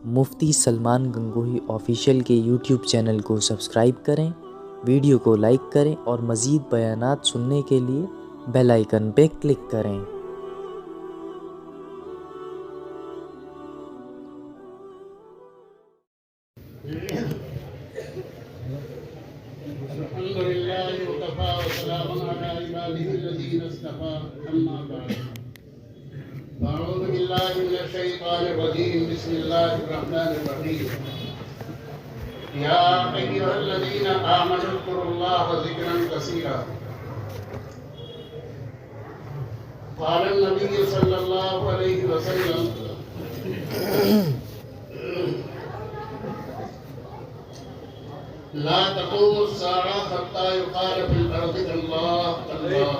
مفتی Salman Gangohi official کے YouTube channel کو subscribe کریں، ویڈیو کو لائک کریں اور مزید بیانات سننے کے لیے بیل آئیکن پہ کلک کریں۔ الحمد لله وكفى وسلام على عباده الذين اصطفى أما بعد أعوذ بالله من الشيطان الرجيم بسم الله الرحمن الرحيم يا أيها الذين آمنوا اذكروا الله ذكرا كثيرا قال النبي صلى الله عليه وسلم لا تقوم الساعة حتى يقال في الأرض الله الله۔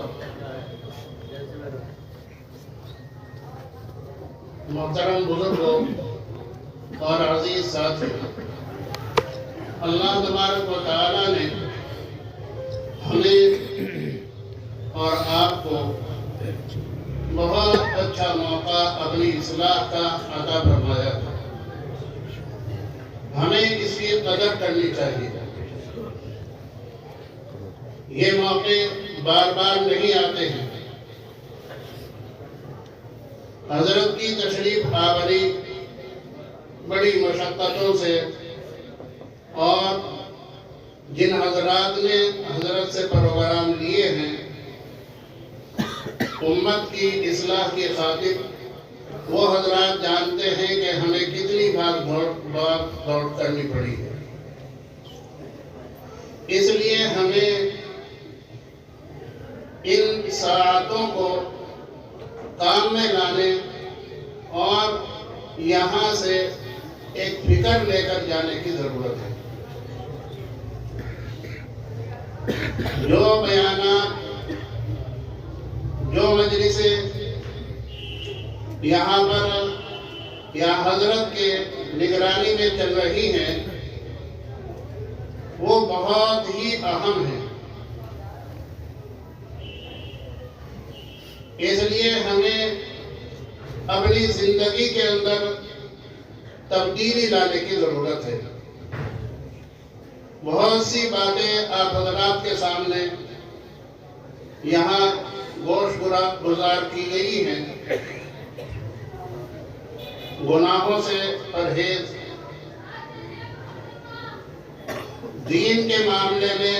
محترم بزرگوں اور عزیز ساتھیو، اللہ تبارک و تعالی نے ہمیں اور آپ کو بہت اچھا موقع اپنی اصلاح کا عطا فرمایا۔ ہمیں اس کی قدر کرنی چاہیے۔ یہ موقع بار بار نہیں آتے ہیں۔ حضرت کی تشریف آوری بڑی مشقتوں سے اور جن حضرات نے حضرت سے پروگرام لیے ہیں امت کی اصلاح کی خاطر، وہ حضرات جانتے ہیں کہ ہمیں کتنی بھاگ دوڑ کرنی پڑی ہے۔ اس لیے ہمیں ان ساعتوں کو کام میں لانے اور یہاں سے ایک فکر لے کر جانے کی ضرورت ہے۔ جو بیانات، جو مجلسیں یہاں پر یا حضرت کے نگرانی میں چل رہی ہیں، وہ بہت ہی اہم ہیں۔ اس لیے ہمیں اپنی زندگی کے اندر تبدیلی لانے کی ضرورت ہے۔ بہت سی باتیں آپ حضرات کے سامنے یہاں گوش گزار کی گئی ہیں۔ گناہوں سے پرہیز، دین کے معاملے میں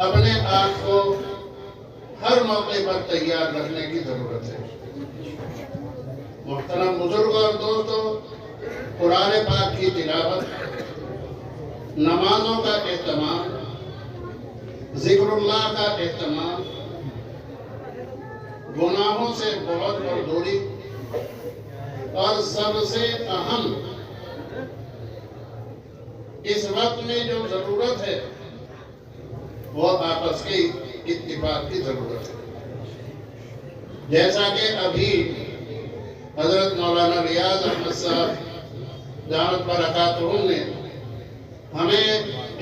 اپنے آپ کو ہر موقع پر تیار رکھنے کی ضرورت ہے۔ محترم بزرگ اور دوستو، قرآن پاک کی تلاوت، نمازوں کا اہتمام، ذکر اللہ کا اہتمام، گناہوں سے بہت دوری، اور سب سے اہم اس وقت میں جو ضرورت ہے وہ آپس کے اتفاق کی ضرورت ہے۔ جیسا کہ ابھی حضرت مولانا ریاض احمد صاحب دعوت برکاتہم نے ہمیں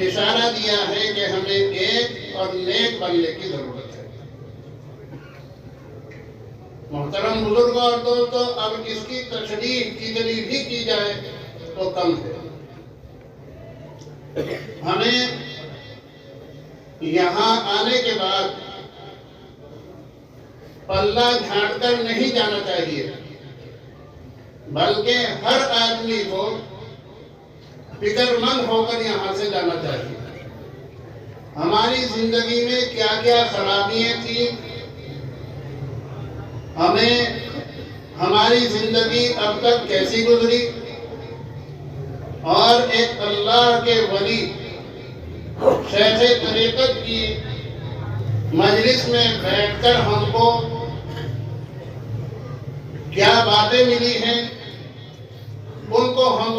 اشارہ دیا ہے کہ ہمیں ایک اور نیک بننے کی ضرورت ہے۔ محترم بزرگوں اور دوستو، اب اس کی تشریح جتنی بھی کی جائے تو کم ہے۔ ہمیں یہاں آنے کے بعد پلہ جھاڑ کر نہیں جانا چاہیے، بلکہ ہر آدمی کو فکر مند ہو کر یہاں سے جانا چاہیے۔ ہماری زندگی میں کیا کیا خرابیاں تھیں، ہماری زندگی اب تک کیسی گزری، اور ایک اللہ کے ولی شیخ طریقت کی مجلس میں بیٹھ کر ہم کو کیا باتیں ملی ہیں، ان کو ہم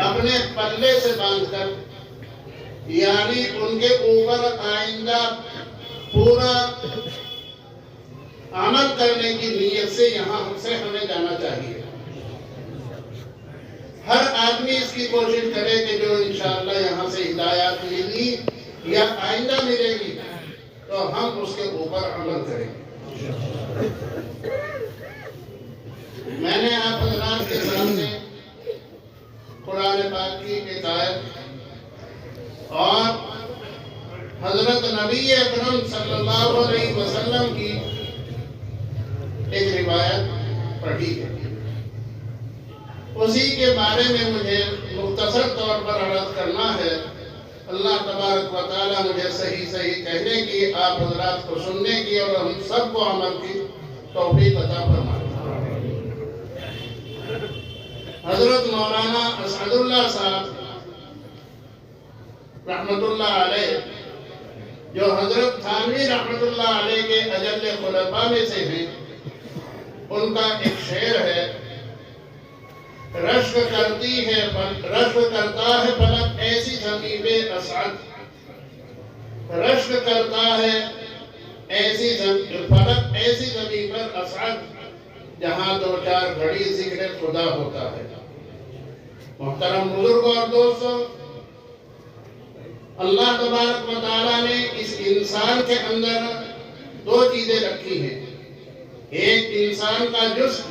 اپنے پلے سے باندھ کر، یعنی ان کے اوپر آئندہ پورا عمل کرنے کی نیت سے یہاں سے ہمیں جانا چاہیے۔ ہر آدمی اس کی کوشش کرے کہ جو انشاءاللہ یہاں سے ہدایات ملی یا آئندہ ملے گی تو ہم اس کے اوپر عمل کریں گے۔ میں نے آپ حضرات کے سامنے رکھی ہے، اسی کے بارے میں مجھے مختصر طور پر عرض کرنا ہے۔ اللہ تبارک و تعالیٰ مجھے صحیح کہنے کی، آپ حضرات کو سننے کی اور ہم سب کو عمل کی توفیق عطا فرمائے۔ حضرت مولانا اسعد اللہ صاحب رحمت اللہ علیہ، جو حضرت تھانوی رحمت اللہ علیہ کے اجل خلفاء میں سے ہیں، ان کا ایک شعر ہے: رشک کرتا ہے فلک ایسی زمین اسعد، رشک کرتا ہے فلک ایسی زمین پر اسعد، جہاں دو چار گھڑی ذکر خدا ہوتا ہے۔ محترم بزرگوں اور دوستوں، اللہ تبارک و تعالیٰ نے اس انسان کے اندر دو چیزیں رکھی ہیں، ایک انسان کا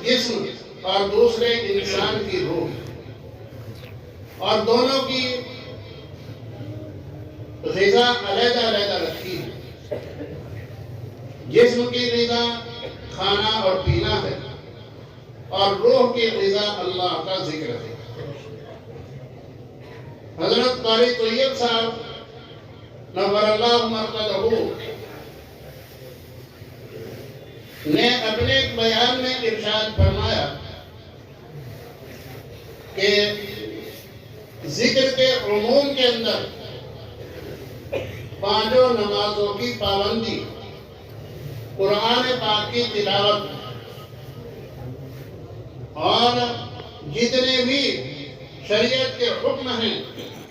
جسم اور دوسرے انسان کی روح، اور دونوں کی غذا علیحدہ رکھی ہے۔ جسم کی غذا کھانا اور پینا ہے، اور روح کی غذا اللہ کا ذکر ہے۔ حضرت قاری طیب صاحب نور اللہ مرقدہ نے اپنے ایک بیان میں ارشاد فرمایا کہ ذکر کے عموم کے اندر پانچوں نمازوں کی پابندی، قرآن پاک کی تلاوت، اور جتنے بھی شریعت کے حکم ہیں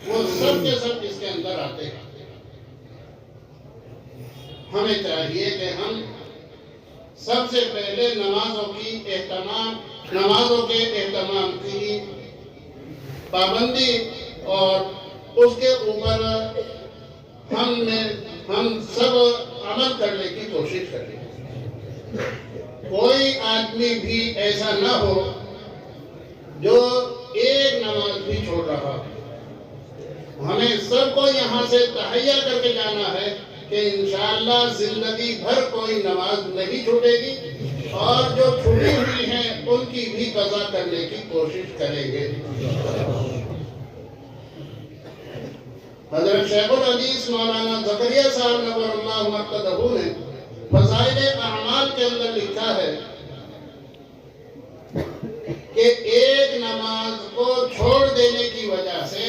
وہ سب کے سب اس کے اندر آتے ہیں۔ ہمیں چاہیے کہ ہم سب سے پہلے نمازوں کے اہتمام کی پابندی اور اس کے اوپر ہم سب عمل کرنے کی کوشش کریں۔ کوئی آدمی بھی ایسا نہ ہو جو ایک نماز بھی چھوڑ رہا ہو۔ ہمیں سب کو یہاں سے تہیا کر کے جانا ہے کہ انشاءاللہ زندگی بھر کوئی نماز نہیں چھوٹے گی، اور جو چھوٹی ہوئی ہیں ان کی بھی قضا کرنے کی کوشش کریں گے۔ حضرت شیخ الحدیث مولانا زکریا صاحب نور اللہ مرقدہ نے فضائل اعمال کے اندر لکھا ہے کہ ایک نماز کو چھوڑ دینے کی وجہ سے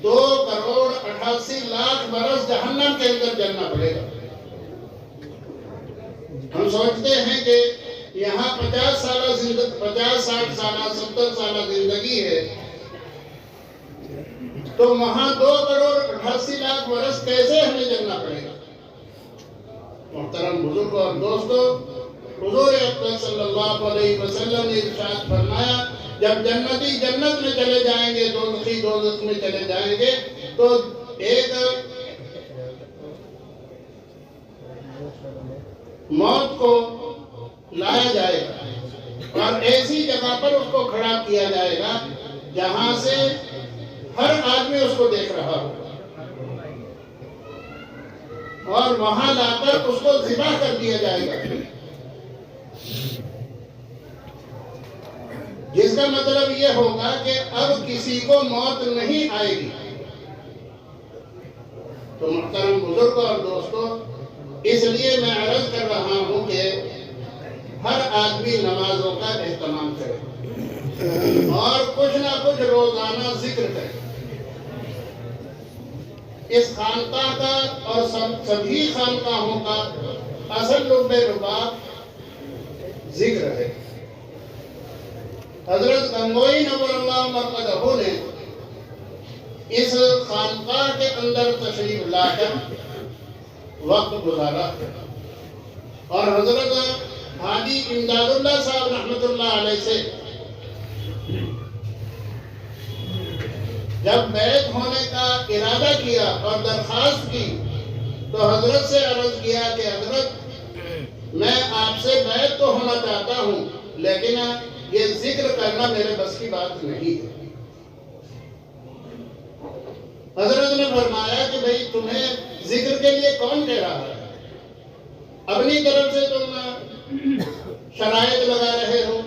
2,88,00,000 برس جہنم کے اندر جلنا پڑے گا۔ ہم سوچتے ہیں کہ یہاں 50 60 سالہ 70 سالہ زندگی ہے، تو وہاں 2,88,00,000 برس کیسے ہمیں جلنا پڑے گا؟ محترم بزرگوں اور دوستوں، حضور اکرم صلی اللہ علیہ وسلم نے ارشاد فرمایا، جب جنتی جنت میں چلے جائیں گے، دوزخی دوزخ میں چلے جائیں گے، تو ایک موت کو لایا جائے گا اور ایسی جگہ پر اس کو کھڑا کیا جائے گا جہاں سے ہر آدمی اس کو دیکھ رہا ہوگا، اور وہاں لا کر اس کو ذبح کر دیا جائے گا، جس کا مطلب یہ ہوگا کہ اب کسی کو موت نہیں آئے گی۔ تو محترم بزرگوں اور دوستوں، اس لیے میں عرض کر رہا ہوں کہ ہر آدمی نمازوں کا اہتمام کرے اور کچھ نہ کچھ روزانہ ذکر کرے۔ اس خانقاہ کا اور سبھی خانقاہوں کا اصل لب لباب ذکر ہے۔ حضرت گنگوئی نور اللہ مرقدہ نے اس خانقاہ کے اندر تشریف لا کر وقت گزارا، اور حضرت حاجی امداد اللہ صاحب رحمت اللہ علیہ سے جب بیعت ہونے کا ارادہ کیا اور درخواست کی، تو حضرت سے عرض کیا کہ حضرت، میں آپ سے بیعت تو ہونا چاہتا ہوں، لیکن یہ ذکر کرنا میرے بس کی بات نہیں ہے۔ حضرت نے فرمایا کہ بھئی تمہیں ذکر کے لیے کون کہہ رہا ہے؟ اپنی طرف سے تم شرائط لگا رہے ہو،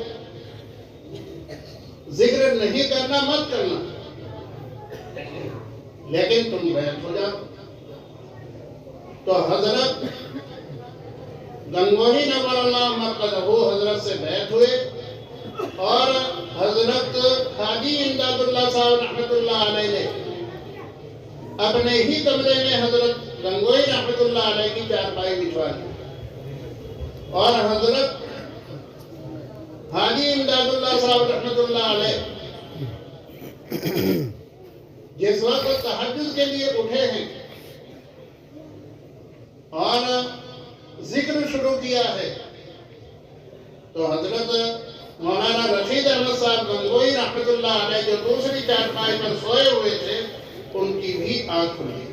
ذکر نہیں کرنا مت کرنا، لیکن تم بیٹھ ہو جاؤ۔ تو حضرت گنگوہی نور اللہ مرقدہ حضرت سے بیٹھ ہوئے اور حضرت حاجی امداد اللہ صاحب رحمۃ اللہ علیہ نے اپنے ہی کمرے میں حضرت گنگوہی رحمۃ اللہ علیہ کی چارپائی بچھوا دی اور حضرت حاجی امداد اللہ صاحب رحمۃ اللہ علیہ جس وقت تہجد کے لیے اٹھے ہیں اور ذکر شروع کیا ہے، تو حضرت مولانا رشید احمد صاحب گنگوہی رحمۃ اللہ علیہ جو دوسری چارپائی پر سوئے ہوئے تھے، ان کی بھی آنکھ کھلی۔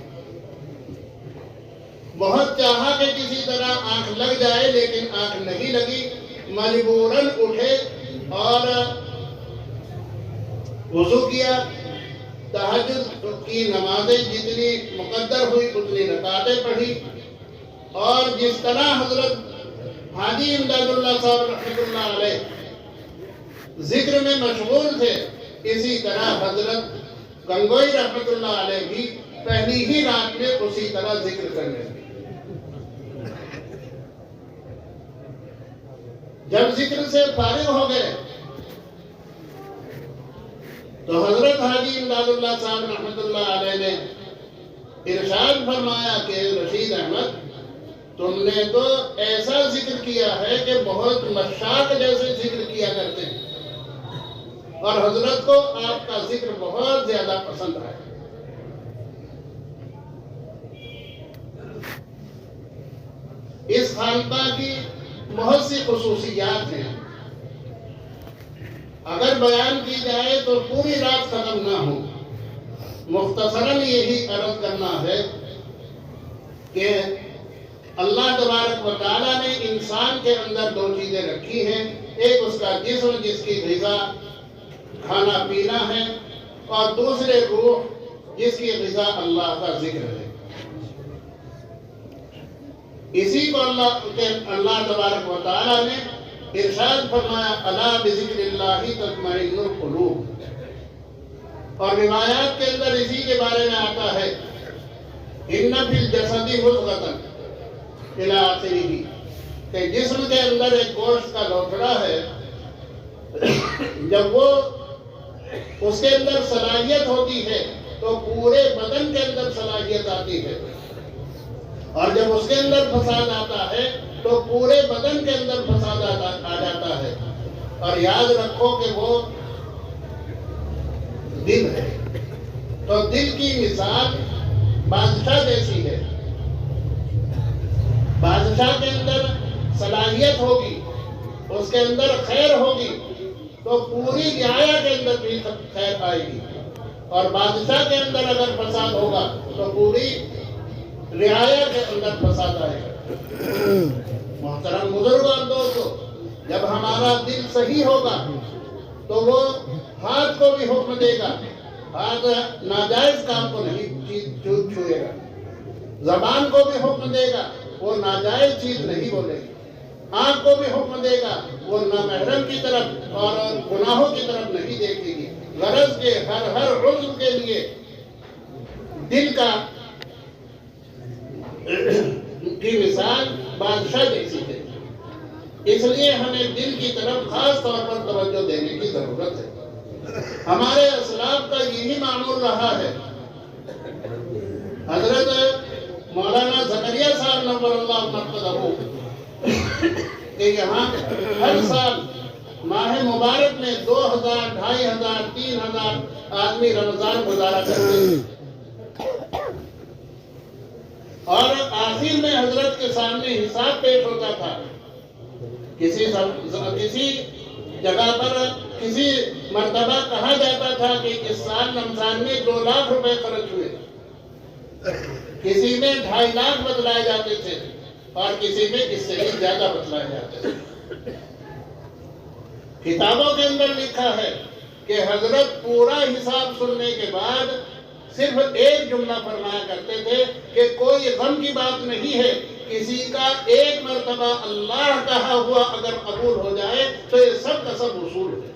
بہت چاہا کہ کسی طرح آنکھ لگ جائے، لیکن آنکھ نہیں لگی، مجبوراً اٹھے اور وضو کیا، تہجد کی نمازیں جتنی مقدر ہوئی اتنی رکعتیں پڑھی، اور جس طرح حضرت حاجی امداد اللہ صاحب رحمۃ اللہ علیہ ذکر میں مشغول تھے، اسی طرح حضرت گنگوہی رحمۃ اللہ علیہ بھی پہلی ہی رات میں اسی طرح ذکر کرنے لگے۔ جب ذکر سے فارغ ہو گئے تو حضرت حاجی امداد اللہ صاحب رحمۃ اللہ علیہ نے ارشاد فرمایا کہ رشید احمد، تم نے تو ایسا ذکر کیا ہے کہ بہت مشاق جیسے ذکر کیا کرتے ہیں، اور حضرت کو آپ کا ذکر بہت زیادہ پسند آیا۔ اس خانقاہ کی بہت سی خصوصیات ہیں، اگر بیان کی جائے تو پوری رات ختم نہ ہو۔ مختصراً یہی عرض کرنا ہے کہ اللہ تبارک و تعالیٰ نے انسان کے اندر دو چیزیں رکھی ہیں، ایک اس کا جسم جس کی غذا کھانا پینا ہے، اور دوسرے روح جس کی غذا اللہ کا ذکر ہے۔ اسی کو اللہ تبارک و تعالیٰ نے ارشاد فرمایا، الا بذکر اللہ تطمئن القلوب، اور روایات کے اندر اسی کے بارے میں آتا ہے، ان فی الجسد مضغۃ الی آخرہ، کہ جسم کے اندر ایک گوشت کا لوتھڑا ہے، جب وہ اس کے اندر صلاحیت ہوتی ہے تو پورے بدن کے اندر صلاحیت آتی ہے، اور جب اس کے اندر فساد آتا ہے تو پورے بدن کے اندر فساد آ جاتا ہے۔ اور یاد رکھو کہ وہ دل ہے، تو دل کی مثال بادشاہ جیسی ہے۔ بادشاہ کے اندر صلاحیت ہوگی، اس کے اندر خیر ہوگی تو پوری رعایا کے اندر بھی خیر آئے گی، اور بادشاہ کے اندر اگر فساد ہوگا تو پوری رعایا کے اندر فساد آئے گا۔ محترم بزرگوں اور دوستو، جب ہمارا دل صحیح ہوگا تو وہ ہاتھ کو بھی حکم دے گا، ہاتھ ناجائز کام کو نہیں چھوئے گا، زبان کو بھی حکم دے گا، وہ ناجائز چیز نہیں بولے گی، آنکھ کو بھی حکم دے گا، وہ نامحرم کی طرف اور گناہوں کی طرف نہیں دیکھے گی۔ غرض کے ہر عضو کے لیے دل کی مثال بادشاہ جیسی ہے، اس لیے ہمیں دل کی طرف خاص طور پر توجہ دینے کی ضرورت ہے۔ ہمارے اسلاف کا یہی معمول رہا ہے۔ حضرت مولانا زکریا صاحب نور اللہ مرقدہ کہ یہاں ہر سال ماہ مبارک میں 2000، 2500، 3000 آدمی رمضان گزارا کرتے ہیں، اور آخر میں حضرت کے سامنے حساب پیش ہوتا تھا۔ کسی جگہ پر کسی مرتبہ کہا جاتا تھا کہ اس سال رمضان میں 2 لاکھ روپے خرچ ہوئے، کسی میں 2.5 لاکھ بتلائے جاتے تھے، اور کسی میں اس سے بھی زیادہ بتلائے جاتے تھے۔ کتابوں کے اندر لکھا ہے کہ حضرت پورا حساب سننے کے بعد صرف ایک جملہ فرمایا کرتے تھے کہ کوئی غم کی بات نہیں ہے، کسی کا ایک مرتبہ اللہ کہا ہوا اگر قبول ہو جائے تو یہ سب کا سب وصول ہے۔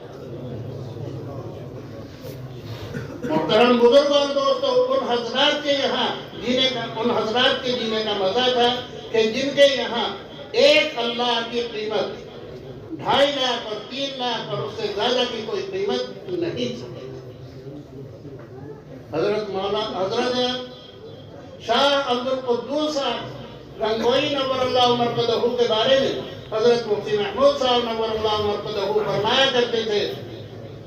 محترم بزرگ اور دوستوں، ان حضرات کے یہاں جینے کا مزہ تھا کہ جن کے یہاں ایک اللہ کی قیمت 2.5 لاکھ اور 3 لاکھ اور اس سے زیادہ کی کوئی قیمت نہیں تھی۔ حضرت شاہ عبد القدوس صاحب گنگوئی نور اللہ مرقدہ کے بارے میں حضرت مفتی محمود صاحب نور اللہ مرقدہ فرمایا کرتے تھے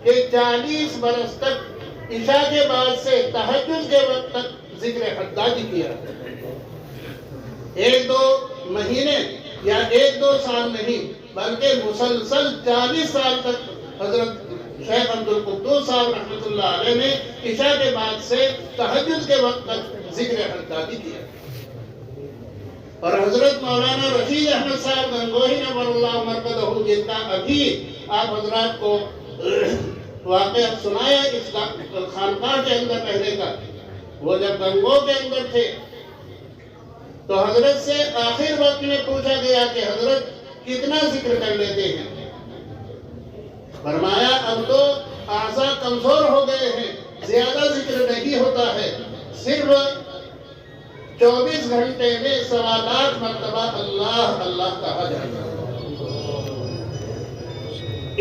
کہ 40 برس تک عشاء کے بعد سے تہجد کے وقت تک ذکر حدادی کیا، 1-2 مہینے یا 1-2 سال نہیں بلکہ مسلسل 40 سال تک حضرت شیخ عبد القدوس صاحب رحمۃ اللہ علیہ نے عشاء کے بعد سے تہجد کے وقت تک ذکر حدادی کیا۔ اور حضرت مولانا رشید احمد صاحب گنگوہی نور اللہ مرقدہ جن کا ابھی آپ حضرات کو واقعہ سنایا اس خانقاہ کے اندر رہنے کا، وہ جب گنگو کے اندر تھے تو حضرت سے آخر وقت میں پوچھا گیا کہ حضرت کتنا ذکر کر لیتے ہیں؟ فرمایا اب تو اعضاء کمزور ہو گئے ہیں، زیادہ ذکر نہیں ہوتا ہے، صرف 24 گھنٹے میں 1.25 لاکھ مرتبہ اللہ اللہ کہا جاتا ہے۔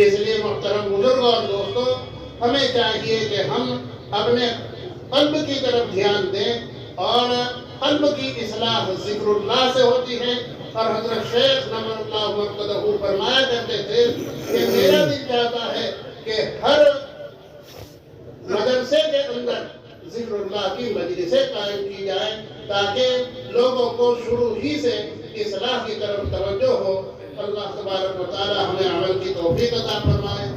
اس لیے محترم بزرگ اور دوستو، ہمیں چاہیے کہ ہم اپنے قلب کی طرف دھیان دیں، اور قلب کی اصلاح ذکر اللہ سے ہوتی ہے۔ اور حضرت شیخ نور اللہ مرقدہ فرمایا کرتے تھے کہ میرا دل چاہتا ہے کہ ہر مدرسے کے اندر ذکر اللہ کی مجلسیں قائم کی جائیں تاکہ لوگوں کو شروع ہی سے اصلاح کی طرف توجہ ہو۔ اللہ تبارک و تعالی ہمیں عمل کی توفیق عطا فرمائے۔